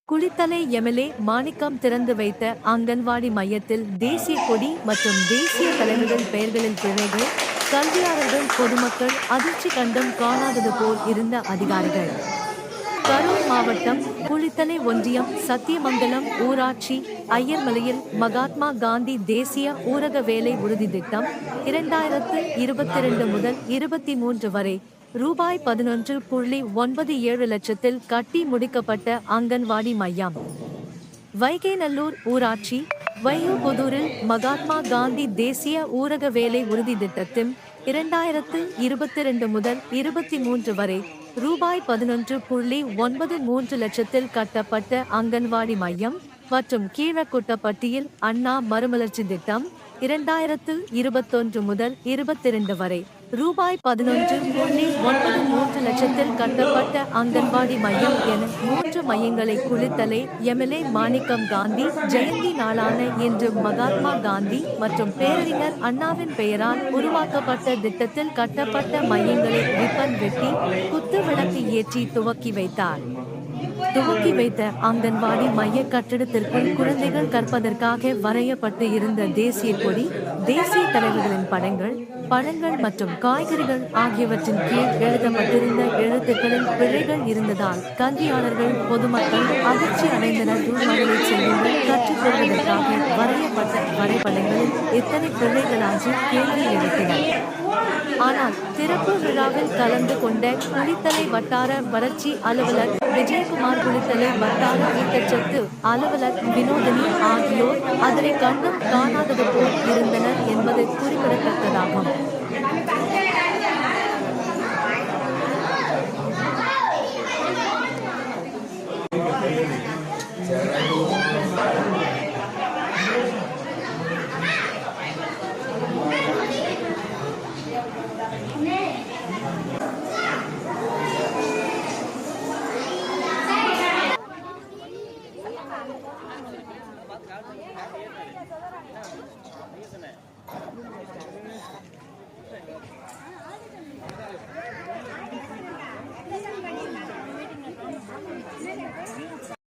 Kulithalai MLA மாணிக்கம் திறந்து வைத்த அங்கன்வாடி மையத்தில் தேசிய கொடி மற்றும் தேசிய தலைவர்கள் பெயர்களில் பிழைகள், கல்வியாளர்கள் பொதுமக்கள் அதிர்ச்சி கண்டும் காணாதது போல் இருந்த அதிகாரிகள். கரூர் மாவட்டம் குளித்தலை ஒன்றியம் சத்தியமங்கலம் ஊராட்சி ஐயர்மலையில் மகாத்மா காந்தி தேசிய ஊரக வேலை உறுதி திட்டம் 2022 முதல் 23 வரை ரூபாய் 11.97 லட்சத்தில் கட்டி முடிக்கப்பட்ட அங்கன்வாடி மையம். வைகைநல்லூர் ஊராட்சி வையூபுதூரில் மகாத்மா காந்தி தேசிய ஊரக வேலை உறுதி திட்டத்தில் 2022 முதல் 23 வரை ரூபாய் 11.93 லட்சத்தில் கட்டப்பட்ட அங்கன்வாடி மையம் மற்றும் கீழக்குட்டப்பட்டியில் அண்ணா மறுமலர்ச்சி திட்டம் 2021 முதல் 22 வரை ரூபாய் 11.93 லட்சத்தில் கட்டப்பட்ட அங்கன்வாடி மையம் என 3 மையங்களை குளித்தலை எம்எல்ஏ மாணிக்கம் காந்தி ஜெயந்தி நாளான இன்று மகாத்மா காந்தி மற்றும் பேரறிஞர் அண்ணாவின் பெயரால் உருவாக்கப்பட்ட திட்டத்தில் கட்டப்பட்ட மையங்களை ரிப்பன் வெட்டி குத்து விளக்கு ஏற்றி துவக்கி வைத்தார். துவக்கி வைத்த அங்கன்வாடி மைய கட்டிடத்திற்குள் குழந்தைகள் கற்பதற்காக வரையப்பட்டு இருந்த தேசிய கொடி, தேசிய தலைவர்களின் படங்கள், பழங்கள் மற்றும் காய்கறிகள் ஆகியவற்றின் கீழ் எழுதப்பட்டிருந்த எழுத்துக்களில் பிழைகள் இருந்ததால் கல்வியாளர்கள் பொதுமக்கள் அதிர்ச்சி அடைந்தனர். மகளிர் செல்வங்கள் கற்றுக்கொள்வதற்காக வரையப்பட்ட வரைபடங்களில் எத்தனை பிழைகளாகி கேள்வி எழுப்பினர். ஆனால் திறப்பு விழாவில் கலந்து கொண்ட குளித்தலை வட்டார வளர்ச்சி அலுவலர் விஜயகுமார், குளித்தலை வட்டார ஊட்டச்சத்து அலுவலர் வினோதினி ஆகியோர் அதனை கண்டும் காணாதது போல் இருந்தனர் என்பது குறிப்பிடத்தக்கதாகும்.